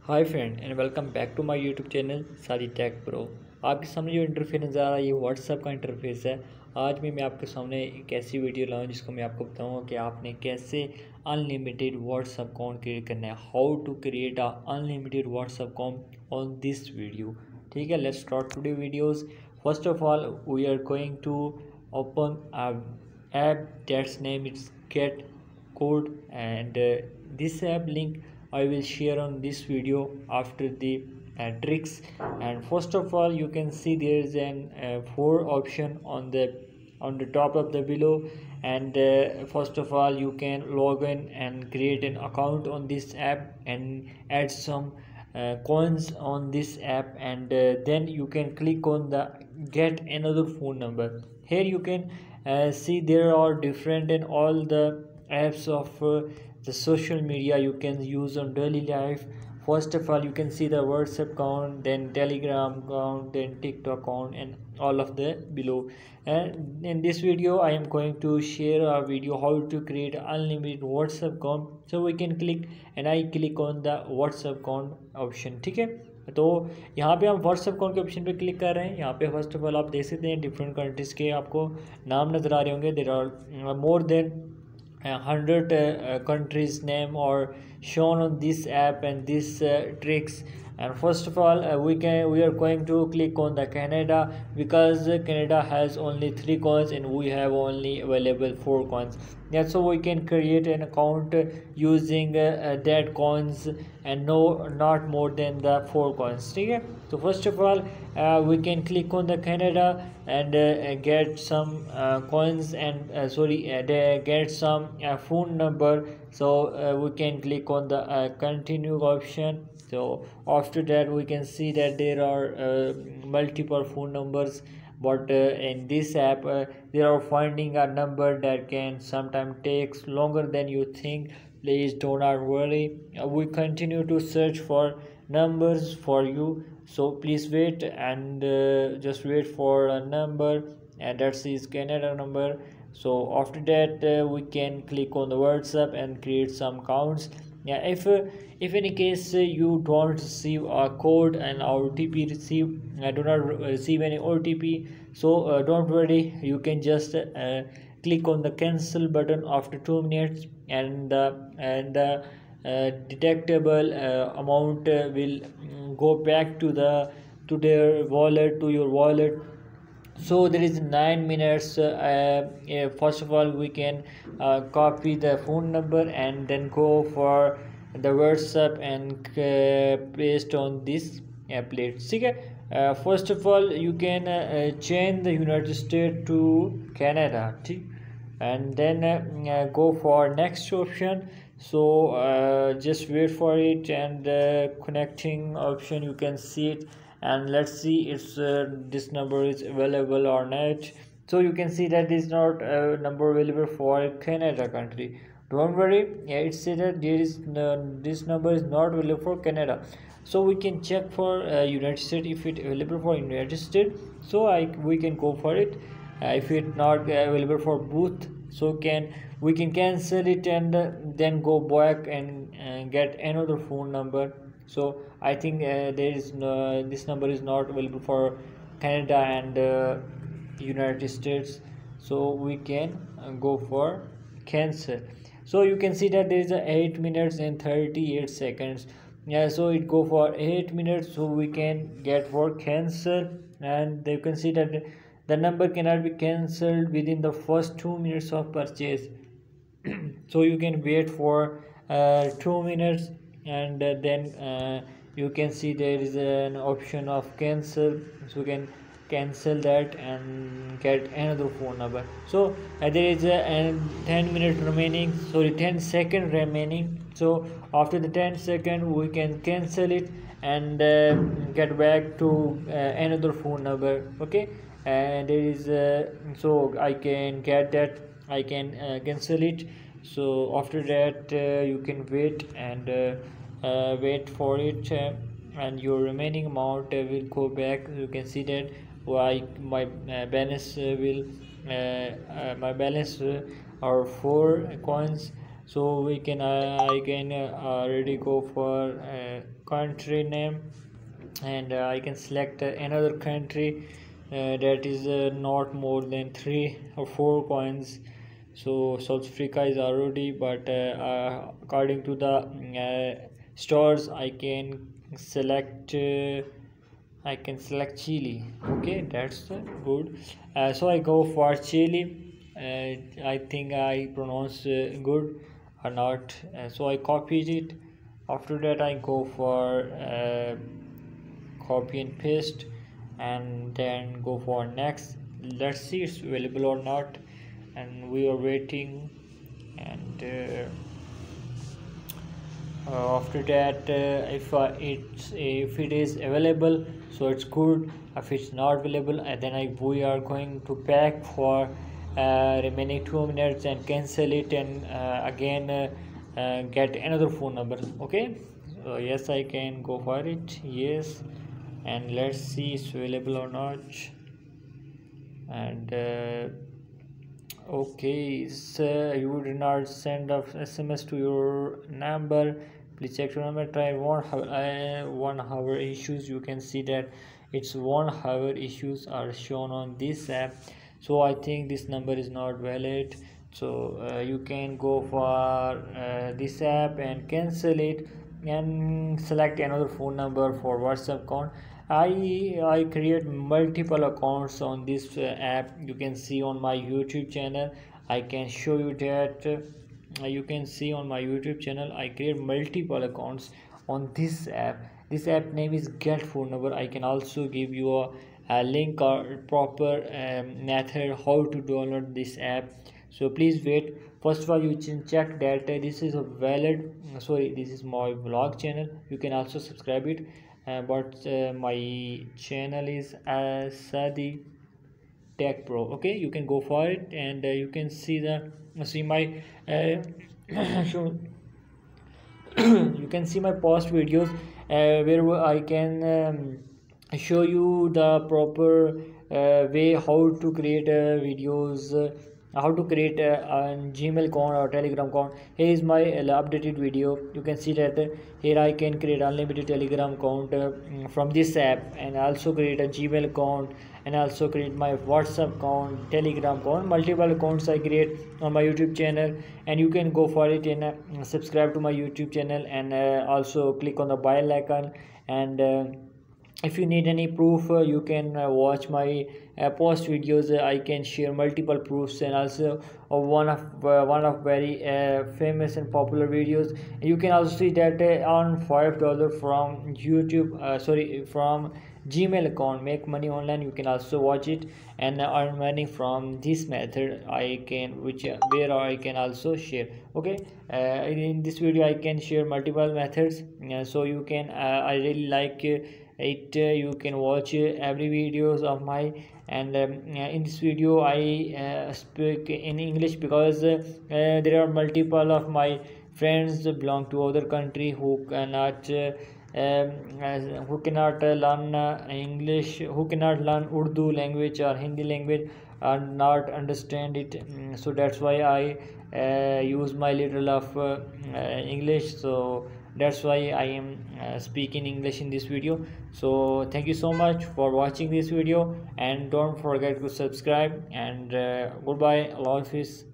Hi friend and welcome back to my YouTube channel सारी tech pro. आपके सामने जो इंटरफेस नज़र आ रहा है ये व्हाट्सएप का इंटरफेस है। आज भी मैं आपके सामने एक ऐसी वीडियो लाऊं जिसको मैं आपको बताऊंगा कि आपने कैसे अनलिमिटेड व्हाट्सएप अकाउंट क्रिएट करना है। How to create a unlimited WhatsApp account on this video. ठीक है, let's start today videos. First of all we are going to open a app that's name is get code, and this app link I will share on this video after the tricks. And first of all you can see there is an four option on the top of the below. And first of all you can log in and create an account on this app and add some coins on this app. And then you can click on the get another phone number. Here you can see there are different and all the apps of the social media you can use on daily life. First of all you can see the WhatsApp account, then Telegram account, then TikTok account, and all of the below. And in this video I am going to share a video how to create unlimited WhatsApp account. So we can click, and I click on the WhatsApp account option. ठीक है, तो यहाँ पे हम WhatsApp account के option पे click कर रहे हैं। यहाँ पे फर्स्ट ऑफ ऑल आप देख सकते हैं डिफरेंट कंट्रीज़ के आपको नाम नज़र आ रहे होंगे। There are more than 100 countries name or shown on this app and this tricks. And first of all we are going to click on the Canada, because Canada has only 3 coins and we have only available 4 coins. That's so we can create an account using that coins and no not more than the 4 coins. Okay, so first of all we can click on the Canada and get some coins and get some phone number. So we can click on the continue option. So after that we can see that there are multiple phone numbers, but in this app they are finding a number that can sometimes takes longer than you think. Please do not worry, we continue to search for numbers for you, so please wait and just wait for a number, and that's is Canada number. So after that we can click on the WhatsApp and create some counts. Yeah, if in case you don't receive a code and OTP receive, do not receive any OTP, so don't worry, you can just click on the cancel button after 2 minutes, and the detectable amount will go back to their wallet, to your wallet. So there is 9 minutes. First of all we can copy the phone number and then go for the WhatsApp and paste on this plate. First of all you can change the United States to Canada, and then go for next option. So just wait for it, and connecting option you can see it, and let's see if this number is available or not. So you can see that is not a number available for Canada country. Don't worry, yeah, it says that there is this number is not available for Canada. So we can check for United States if it available for United States. So we can go for it. If it not available for both, so we can cancel it and then go back and get another phone number. So I think this number is not available for Canada and United States, so we can go for cancel. So you can see that there is a 8 minutes and 38 seconds. Yeah, so it go for 8 minutes, so we can get for cancel, and you can see that the number cannot be cancelled within the first 2 minutes of purchase. So you can wait for 2 minutes, and then you can see there is an option of cancel, so you can cancel that and get another phone number. So there is a 10 minutes remaining, sorry, 10 seconds remaining. So after the 10 seconds we can cancel it and get back to another phone number. Okay, and there is so I can get that, I can cancel it. So after that you can wait and wait for it, and your remaining amount will go back. You can see that why my balance will my balance are 4 coins So we can I can already go for country name, and I can select another country that is not more than 3 or 4 coins. So South Africa is already, but according to the stores I can select Chile. Okay, that's good. So I go for Chile. I think I pronounce good or not. So I copied it. After that, I go for copy and paste, and then go for next. Let's see it's available or not. And we are waiting. And after that, if it is available, so it's good. If it's not available, and then we are going to back for remaining 2 minutes and cancel it, and again get another phone number. Okay, so yes, I can go for it. Yes, and let's see it's available or not. And okay, so you did not send a SMS to your number. Please check your number. Try 1 hour issues. You can see that it's 1 hour issues are shown on this app. So I think this number is not valid. So you can go for this app and cancel it and select another phone number for WhatsApp account. I create multiple accounts on this app. You can see on my YouTube channel. I can show you that. You can see on my YouTube channel I create multiple accounts on this app. This app name is Get Phone Number. I can also give you a link or proper method how to download this app. So please wait. First of all, you can check that this is a valid. Sorry, this is my vlog channel. You can also subscribe it. But my channel is Sadi Tech Pro. Okay, you can go for it, and you can see my so you can see my past videos where I can show you the proper way how to create videos, how to create a Gmail account or Telegram account. Here is my updated video. You can see that here I can create unlimited Telegram account from this app, and also create a Gmail account, and also create my WhatsApp account, Telegram account. Multiple accounts I create on my YouTube channel, and you can go for it and subscribe to my YouTube channel, and also click on the bell icon. And if you need any proof, you can watch my post videos. I can share multiple proofs, and also one of very famous and popular videos. You can also see that earn $5 from YouTube, from Gmail account, make money online. You can also watch it and earn money from this method. I can where I can also share. Okay, in this video I can share multiple methods, so you can I really like it. You can watch every videos of my. And in this video I speak in English because there are multiple of my friends belong to other country who cannot learn English, who cannot learn Urdu language or Hindi language, and not understand it. So that's why I use my little of English. So that's why I am speaking English in this video. So thank you so much for watching this video, and don't forget to subscribe. And goodbye, Allah Hafiz.